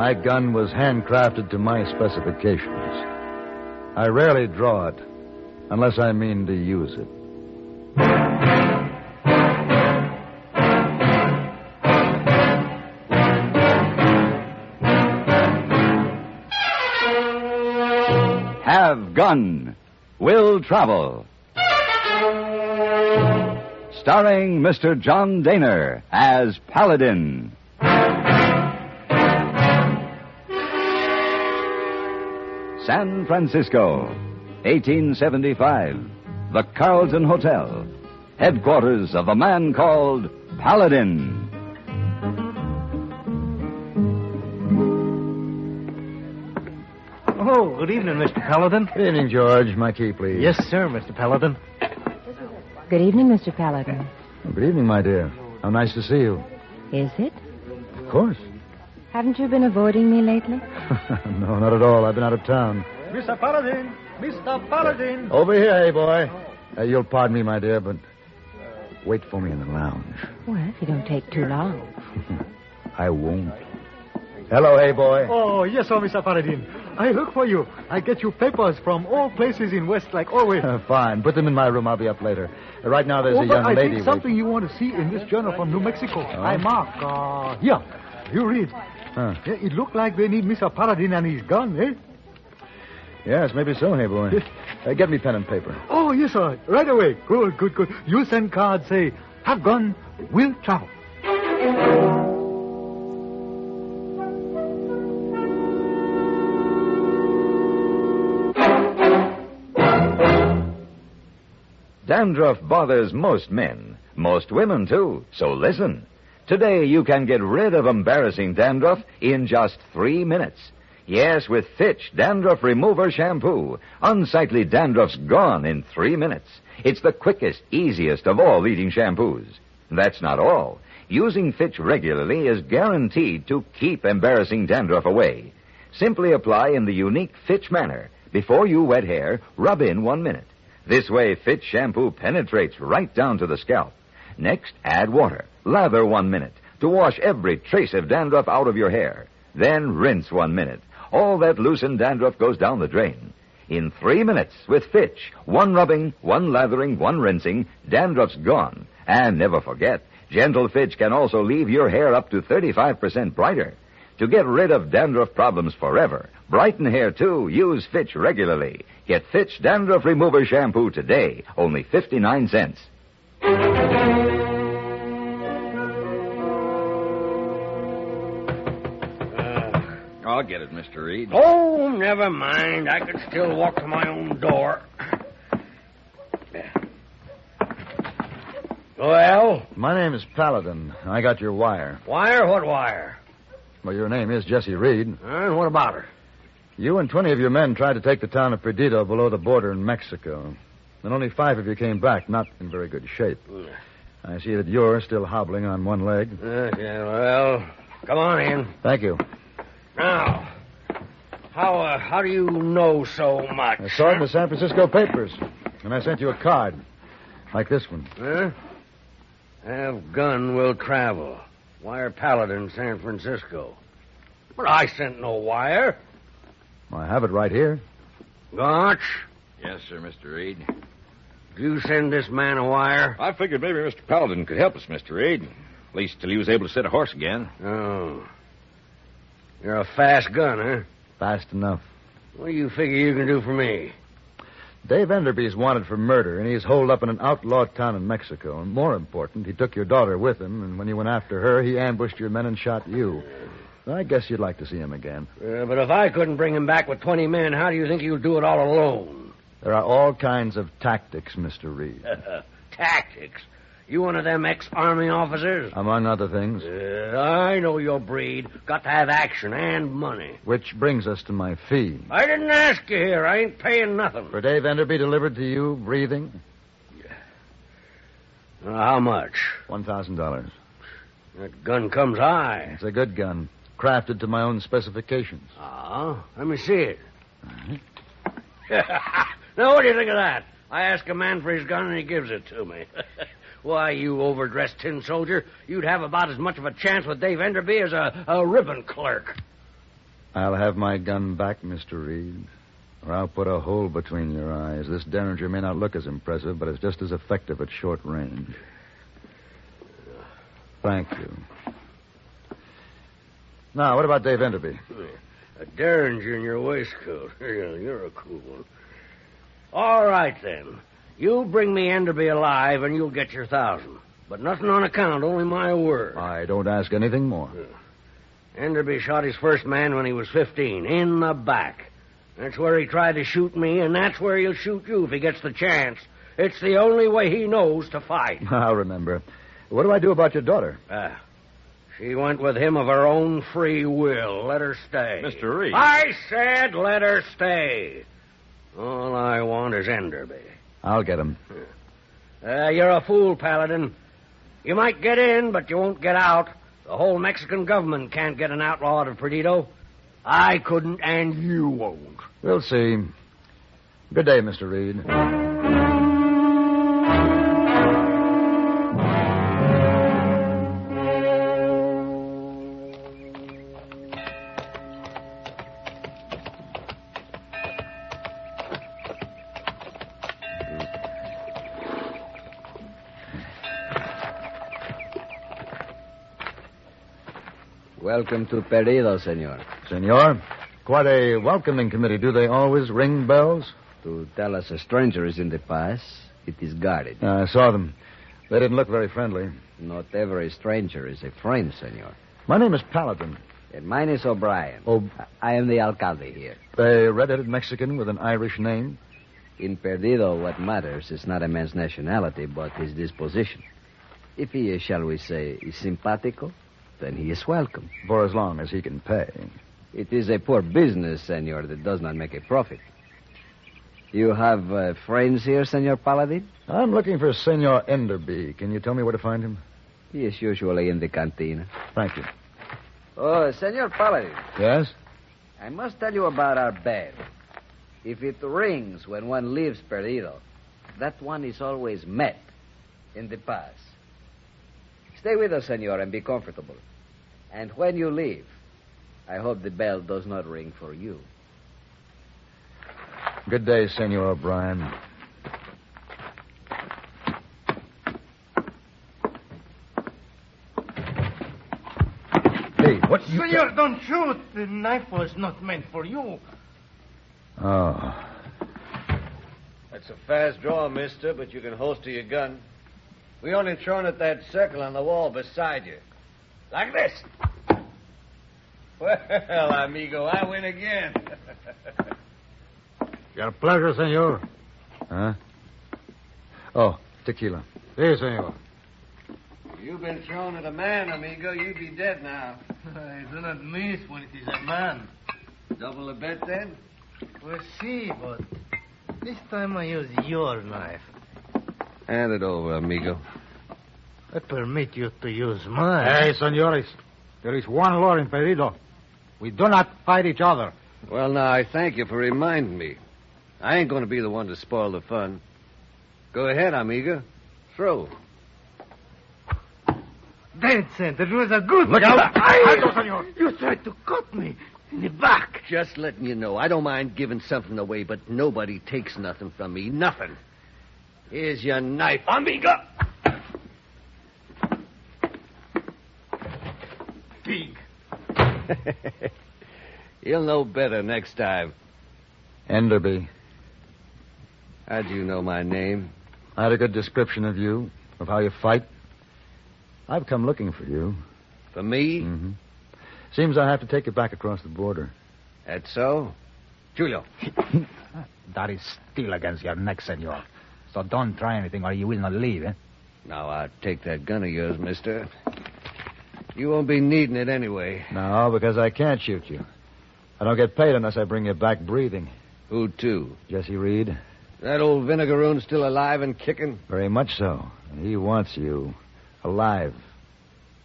My gun was handcrafted to my specifications. I rarely draw it, unless I mean to use it. Have Gun, Will Travel. Starring Mr. John Dehner as Paladin. San Francisco, 1875. The Carlton Hotel, headquarters of a man called Paladin. Oh, good evening, Mr. Paladin. Good evening, George. My key, please. Yes, sir, Mr. Paladin. Good evening, Mr. Paladin. Oh, good evening, my dear. How nice to see you. Is it? Of course. Haven't you been avoiding me lately? No, not at all. I've been out of town. Mr. Paladin! Mr. Paladin! Over here, hey, boy. You'll pardon me, my dear, but wait for me in the lounge. Well, if you don't take too long. I won't. Hello, hey, boy. Oh, yes, sir, Mr. Paladin. I look for you. I get you papers from all places in West, like always. Fine. Put them in my room. I'll be up later. Right now, there's a young I lady. think something you want to see in this journal from New Mexico. Oh? I mark. Here. You read. Huh. Yeah, it looked like they need Mr. Paladin and his gun, eh? Yes, maybe so, hey, boy. Get me pen and paper. Oh, yes, sir. Right away. Good. You send cards, say, have gun, will travel. Dandruff bothers most men, most women, too. So listen. Today you can get rid of embarrassing dandruff in just 3 minutes. Yes, with Fitch Dandruff Remover Shampoo. Unsightly dandruff's gone in 3 minutes. It's the quickest, easiest of all leading shampoos. That's not all. Using Fitch regularly is guaranteed to keep embarrassing dandruff away. Simply apply in the unique Fitch manner. Before you wet hair, rub in 1 minute. This way, Fitch shampoo penetrates right down to the scalp. Next, add water. Lather 1 minute to wash every trace of dandruff out of your hair. Then rinse 1 minute. All that loosened dandruff goes down the drain. In 3 minutes, with Fitch, 1 rubbing, 1 lathering, 1 rinsing, dandruff's gone. And never forget, gentle Fitch can also leave your hair up to 35% brighter. To get rid of dandruff problems forever, brighten hair too, use Fitch regularly. Get Fitch Dandruff Remover Shampoo today, only 59 cents. I'll get it, Mr. Reed. Oh, never mind. I could still walk to my own door. Well? My name is Paladin. I got your wire. Wire? What wire? Well, your name is Jesse Reed. And what about her? You and 20 of your men tried to take the town of Perdido below the border in Mexico. And only 5 of you came back, not in very good shape. I see that you're still hobbling on 1 leg. Okay, well, come on in. Thank you. Now, how do you know so much? I saw it in the San Francisco papers. And I sent you a card. Like this one. Huh? Have gun will travel. Wire Paladin, San Francisco. But I sent no wire. I have it right here. Gotch? Yes, sir, Mr. Reed. Did you send this man a wire? I figured maybe Mr. Paladin could help us, Mr. Reed. At least till he was able to sit a horse again. Oh. You're a fast gun, huh? Fast enough. What do you figure you can do for me? Dave Enderby's wanted for murder, and he's holed up in an outlaw town in Mexico. And more important, he took your daughter with him, and when he went after her, he ambushed your men and shot you. I guess you'd like to see him again. But if I couldn't bring him back with 20 men, how do you think you'd do it all alone? There are all kinds of tactics, Mr. Reed. Tactics? You one of them ex-army officers? Among other things. I know your breed. Got to have action and money. Which brings us to my fee. I didn't ask you here. I ain't paying nothing. For Dave Enderby delivered to you, breathing? How much? $1,000. That gun comes high. It's a good gun. Crafted to my own specifications. Let me see it. Now, what do you think of that? I ask a man for his gun and he gives it to me. Why, you overdressed tin soldier, you'd have about as much of a chance with Dave Enderby as a ribbon clerk. I'll have my gun back, Mr. Reed, or I'll put a hole between your eyes. This Derringer may not look as impressive, but it's just as effective at short range. Thank you. Now, what about Dave Enderby? A Derringer in your waistcoat. You're a cool one. All right, then. You bring me Enderby alive, and you'll get your 1,000. But nothing on account, only my word. I don't ask anything more. Enderby shot his first man when he was 15, in the back. That's where he tried to shoot me, and that's where he'll shoot you if he gets the chance. It's the only way he knows to fight. I'll remember. What do I do about your daughter? She went with him of her own free will. Let her stay. Mr. Reed. I said let her stay. All I want is Enderby. I'll get him. You're a fool, Paladin. You might get in, but you won't get out. The whole Mexican government can't get an outlaw out of Perdido. I couldn't, and you won't. We'll see. Good day, Mr. Reed. Welcome to Perdido, senor. Senor, quite a welcoming committee. Do they always ring bells? To tell us a stranger is in the pass, it is guarded. I saw them. They didn't look very friendly. Not every stranger is a friend, senor. My name is Paladin. And mine is O'Brien. Oh. I am the alcalde here. A red-headed Mexican with an Irish name? In Perdido, what matters is not a man's nationality, but his disposition. If he is, shall we say, is simpatico, then he is welcome. For as long as he can pay. It is a poor business, senor, that does not make a profit. You have friends here, Senor Paladin? I'm looking for Senor Enderby. Can you tell me where to find him? He is usually in the cantina. Thank you. Oh, Senor Paladin. Yes? I must tell you about our bell. If it rings when one leaves Perdido, that one is always met in the pass. Stay with us, senor, and be comfortable. And when you leave, I hope the bell does not ring for you. Good day, Senor O'Brien. Hey, what you... Senor, don't shoot. The knife was not meant for you. Oh. That's a fast draw, mister, but you can holster your gun. We only thrown at that circle on the wall beside you. Like this. Well, amigo, I win again. Your pleasure, senor. Huh? Oh, tequila. Si, senor. You've been thrown at a man, amigo. You'd be dead now. I do not miss when it is a man. Double the bet, then? Well, see, but this time I use your knife. Hand it over, amigo. I permit you to use mine. Hey, senores. There is one law in Perdido. We do not fight each other. Well, now, I thank you for reminding me. I ain't going to be the one to spoil the fun. Go ahead, amigo. Throw. Dead cent. It was a good... Look out! Alto, senor. You tried to cut me in the back. Just letting you know, I don't mind giving something away, but nobody takes nothing from me. Nothing. Here's your knife, amigo. Pig. You'll know better next time. Enderby. How'd you know my name? I had a good description of you, of how you fight. I've come looking for you. For me? Mm-hmm. Seems I have to take you back across the border. That's so? Julio. That is still against your neck, senor. So don't try anything or you will not leave, eh? Now, I'll take that gun of yours, mister. You won't be needing it anyway. No, because I can't shoot you. I don't get paid unless I bring you back breathing. Who to? Jesse Reed? That old vinegaroon still alive and kicking? Very much so. He wants you alive.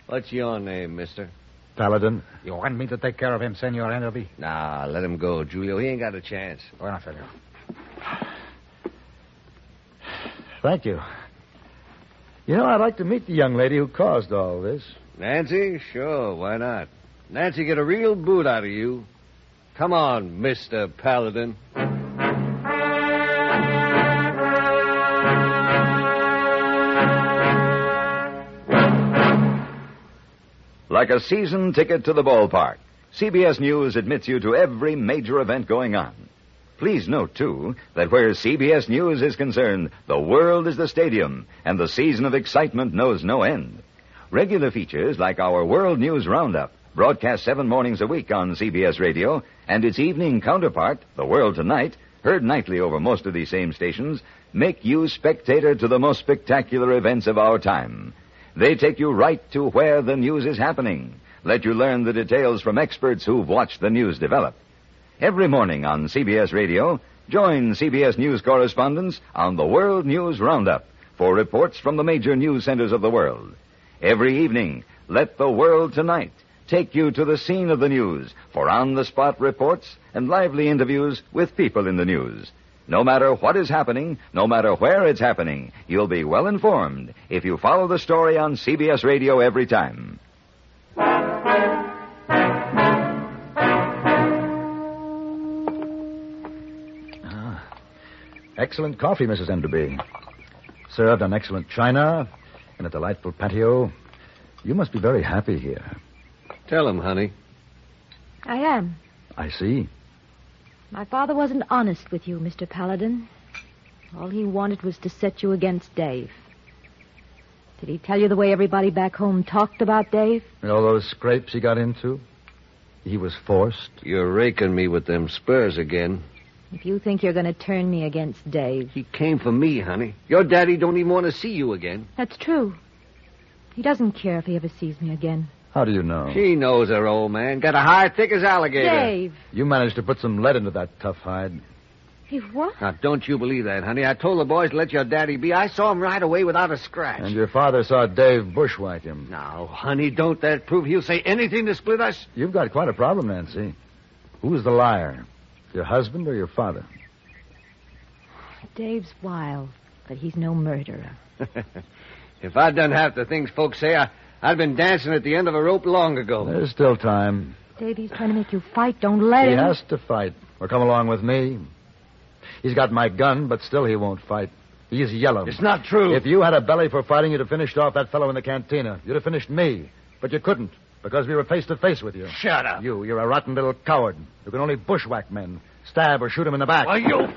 What's your name, mister? Paladin? You want me to take care of him, Senor Enderby? Nah, let him go, Julio. He ain't got a chance. Bueno, senor. Thank you. You know, I'd like to meet the young lady who caused all this. Nancy? Sure, why not? Nancy get a real boot out of you. Come on, Mr. Paladin. Like a season ticket to the ballpark, CBS News admits you to every major event going on. Please note, too, that where CBS News is concerned, the world is the stadium, and the season of excitement knows no end. Regular features like our World News Roundup, broadcast 7 mornings a week on CBS Radio, and its evening counterpart, The World Tonight, heard nightly over most of these same stations, make you spectator to the most spectacular events of our time. They take you right to where the news is happening. Let you learn the details from experts who've watched the news develop. Every morning on CBS Radio, join CBS News correspondents on the World News Roundup for reports from the major news centers of the world. Every evening, let The World Tonight take you to the scene of the news for on-the-spot reports and lively interviews with people in the news. No matter what is happening, no matter where it's happening, you'll be well informed if you follow the story on CBS Radio every time. Excellent coffee, Mrs. Enderby. Served on excellent china in a delightful patio. You must be very happy here. Tell him, honey. I am. I see. My father wasn't honest with you, Mr. Paladin. All he wanted was to set you against Dave. Did he tell you the way everybody back home talked about Dave? And all those scrapes he got into? He was forced. You're raking me with them spurs again. If you think you're going to turn me against Dave... He came for me, honey. Your daddy don't even want to see you again. That's true. He doesn't care if he ever sees me again. How do you know? She knows her, old man. Got a hide thick as alligator. Dave! You managed to put some lead into that tough hide. He what? Now, don't you believe that, honey. I told the boys to let your daddy be. I saw him right away without a scratch. And your father saw Dave bushwhack him. Now, honey, don't that prove he'll say anything to split us? You've got quite a problem, Nancy. Who's the liar? Your husband or your father? Dave's wild, but he's no murderer. If I'd done half the things folks say, I'd been dancing at the end of a rope long ago. There's still time. Dave, he's trying to make you fight. Don't let him. He has to fight. Or come along with me. He's got my gun, but still he won't fight. He's yellow. It's not true. If you had a belly for fighting, you'd have finished off that fellow in the cantina. You'd have finished me. But you couldn't, because we were face to face with you. Shut up. You're a rotten little coward. You can only bushwhack men. Stab or shoot them in the back. Why, you...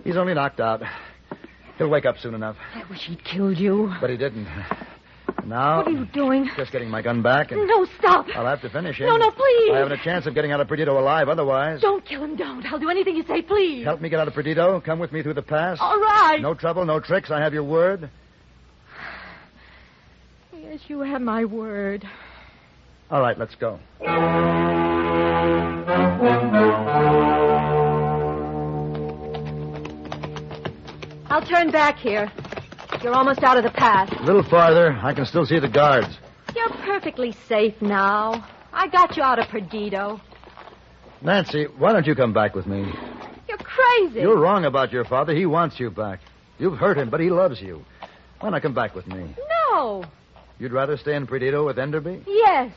He's only knocked out. He'll wake up soon enough. I wish he'd killed you. But he didn't. Now... What are you doing? Just getting my gun back and... No, stop. I'll have to finish him. No, please. I haven't a chance of getting out of Perdido alive otherwise. Don't kill him, don't. I'll do anything you say, please. Help me get out of Perdido. Come with me through the pass. All right. No trouble, no tricks. I have your word. Yes, you have my word. All right, let's go. I'll turn back here. You're almost out of the pass. A little farther. I can still see the guards. You're perfectly safe now. I got you out of Perdido. Nancy, why don't you come back with me? You're crazy. You're wrong about your father. He wants you back. You've hurt him, but he loves you. Why not come back with me? No. You'd rather stay in Perdido with Enderby? Yes.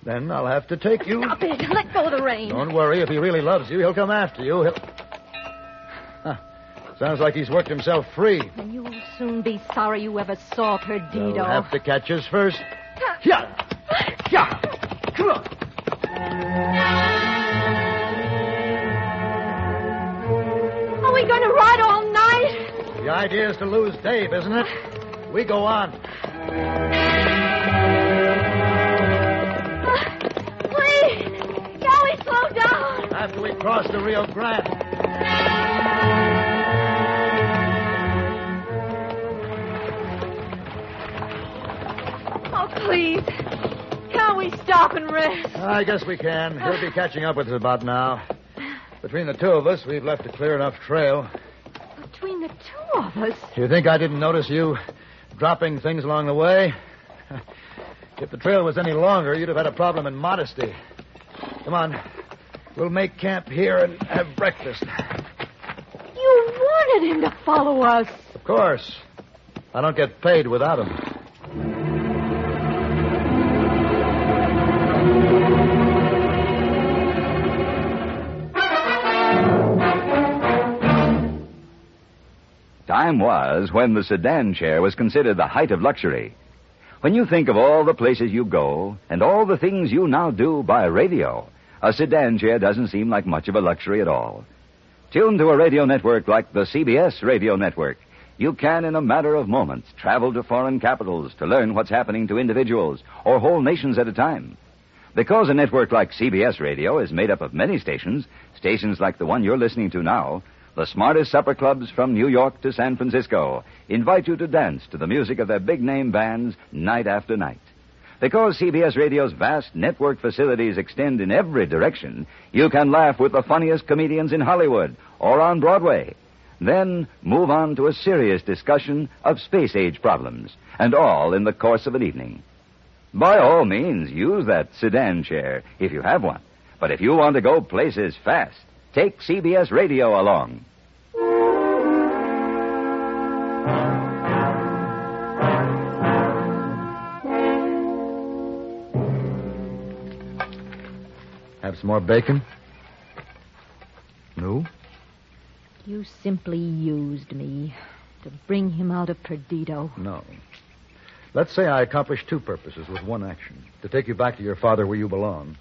Then I'll have to take you. Stop it. Let go of the reins. Don't worry. If he really loves you, he'll come after you. Sounds like he's worked himself free. And you'll soon be sorry you ever saw Perdido. You'll have to catch us first. Yeah. Yeah. Come on. Are we going to ride all night? The idea is to lose Dave, isn't it? We go on. Please, shall we slow down? After we cross the Rio Grande. Oh, please. Can't we stop and rest? I guess we can. He'll be catching up with us about now. Between the two of us, we've left a clear enough trail. Between the two of us? You think I didn't notice you dropping things along the way? If the trail was any longer, you'd have had a problem in modesty. Come on. We'll make camp here and have breakfast. You wanted him to follow us. Of course. I don't get paid without him. Time was when the sedan chair was considered the height of luxury. When you think of all the places you go and all the things you now do by radio, a sedan chair doesn't seem like much of a luxury at all. Tuned to a radio network like the CBS radio network, you can, in a matter of moments, travel to foreign capitals to learn what's happening to individuals or whole nations at a time. Because a network like CBS radio is made up of many stations, stations like the one you're listening to now, the smartest supper clubs from New York to San Francisco invite you to dance to the music of their big-name bands night after night. Because CBS Radio's vast network facilities extend in every direction, you can laugh with the funniest comedians in Hollywood or on Broadway. Then move on to a serious discussion of space-age problems, and all in the course of an evening. By all means, use that sedan chair if you have one. But if you want to go places fast, take CBS Radio along. Have some more bacon? No? You simply used me to bring him out of Perdido. No. Let's say I accomplished two purposes with one action. To take you back to your father where you belong,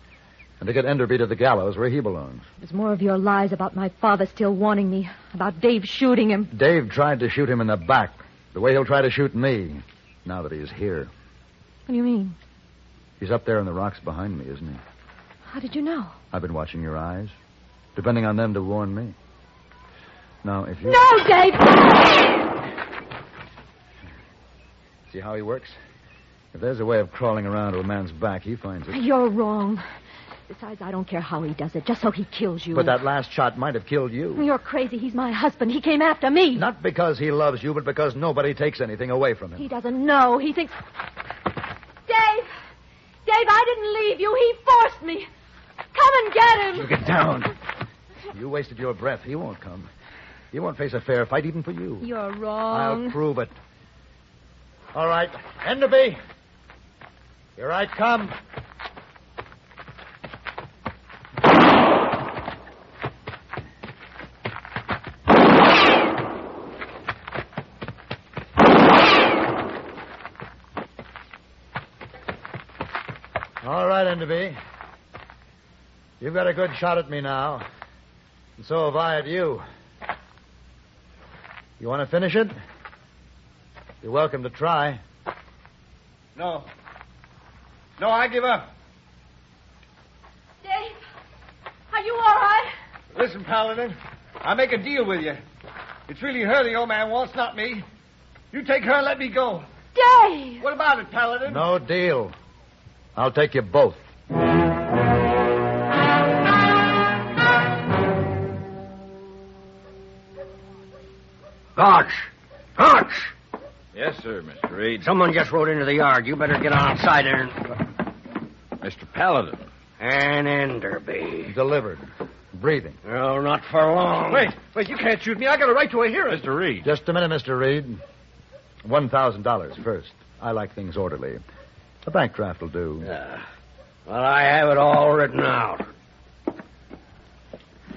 and to get Enderby to the gallows where he belongs. It was more of your lies about my father still wanting me, about Dave shooting him. Dave tried to shoot him in the back, the way he'll try to shoot me, now that he's here. What do you mean? He's up there in the rocks behind me, isn't he? How did you know? I've been watching your eyes, depending on them to warn me. Now, if you... No, Dave! See how he works? If there's a way of crawling around to a man's back, he finds it. You're wrong. Besides, I don't care how he does it, just so he kills you. But that last shot might have killed you. You're crazy. He's my husband. He came after me. Not because he loves you, but because nobody takes anything away from him. He doesn't know. He thinks... Dave! Dave, I didn't leave you. He forced me. Come and get him. You get down. You wasted your breath. He won't come. He won't face a fair fight even for you. You're wrong. I'll prove it. All right. Enderby. Here I come. All right, Enderby. You've got a good shot at me now. And so have I at you. You want to finish it? You're welcome to try. No. No, I give up. Dave, are you all right? Listen, Paladin, I'll make a deal with you. It's really her the old man wants, not me. You take her and let me go. Dave! What about it, Paladin? No deal. I'll take you both. Dodge! Dodge! Yes, sir, Mr. Reed. Someone just rode into the yard. You better get on outside there and... Mr. Paladin. And Enderby. Delivered. Breathing. Oh, not for long. Wait, you can't shoot me. I got a right to a hearing. Mr. Reed. Just a minute, Mr. Reed. $1,000 first. I like things orderly. A bank draft will do. Well, I have it all written out.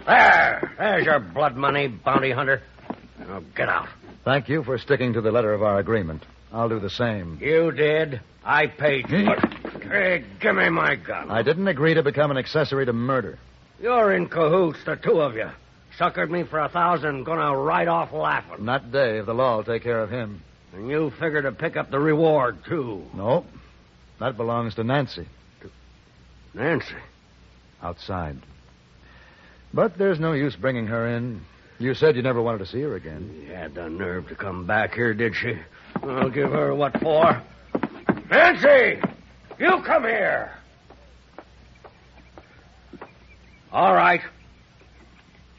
There's your blood money, bounty hunter. Now get out. Thank you for sticking to the letter of our agreement. I'll do the same. You did. I paid you. Hey, give me my gun. I didn't agree to become an accessory to murder. You're in cahoots, the two of you. Suckered me for $1,000, gonna ride off laughing. Not Dave. The law will take care of him. And you figure to pick up the reward, too. No. That belongs to Nancy. Nancy? Outside. But there's no use bringing her in. You said you never wanted to see her again. She had the nerve to come back here, did she? I'll give her what for. Nancy! You come here. All right.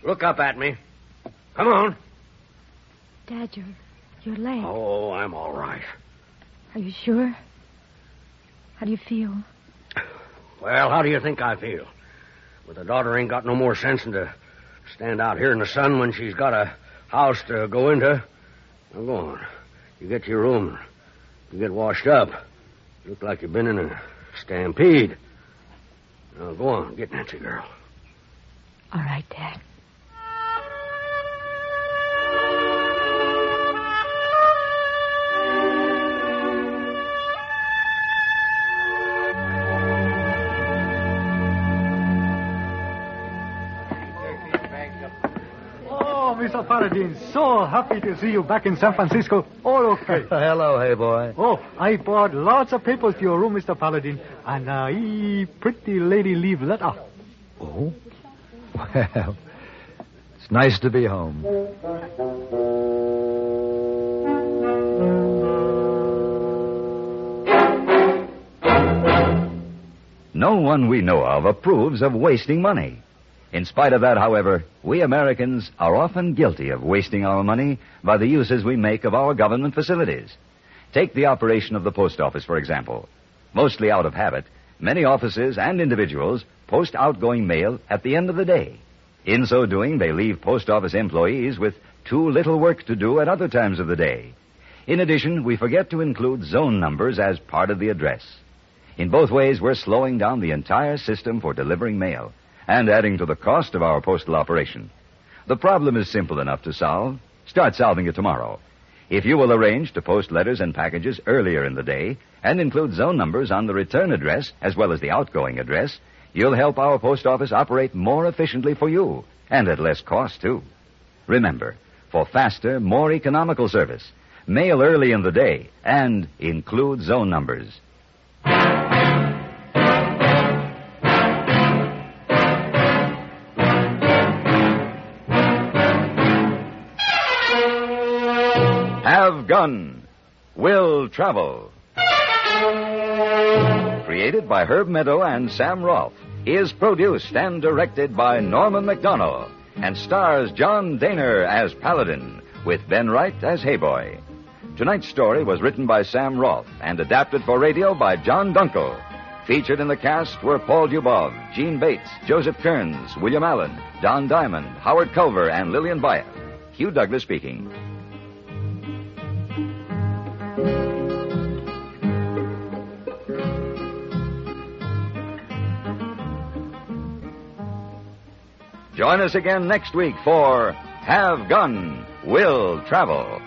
Look up at me. Come on. Dad, your leg. Oh, I'm all right. Are you sure? How do you feel? Well, how do you think I feel? With a daughter ain't got no more sense than to stand out here in the sun when she's got a house to go into. Now, go on. You get to your room. You get washed up. You look like you've been in a stampede. Now, go on. Get Nancy, girl. All right, Dad. Oh, Mr. Paladin, so happy to see you back in San Francisco. All okay. Hello, hey boy. Oh, I brought lots of papers to your room, Mr. Paladin. And a pretty lady leave letter. Oh? Well, it's nice to be home. No one we know of approves of wasting money. In spite of that, however, we Americans are often guilty of wasting our money by the uses we make of our government facilities. Take the operation of the post office, for example. Mostly out of habit, many offices and individuals post outgoing mail at the end of the day. In so doing, they leave post office employees with too little work to do at other times of the day. In addition, we forget to include zone numbers as part of the address. In both ways, we're slowing down the entire system for delivering mail and adding to the cost of our postal operation. The problem is simple enough to solve. Start solving it tomorrow. If you will arrange to post letters and packages earlier in the day and include zone numbers on the return address as well as the outgoing address, you'll help our post office operate more efficiently for you and at less cost, too. Remember, for faster, more economical service, mail early in the day and include zone numbers. Have Gun, Will Travel. Created by Herb Meadow and Sam Rolfe, is produced and directed by Norman McDonnell, and stars John Dehner as Paladin, with Ben Wright as Hayboy. Tonight's story was written by Sam Rolfe and adapted for radio by John Dunkel. Featured in the cast were Paul Dubov, Gene Bates, Joseph Kearns, William Allen, Don Diamond, Howard Culver, and Lillian Byatt. Hugh Douglas speaking. Join us again next week for Have Gun, Will Travel.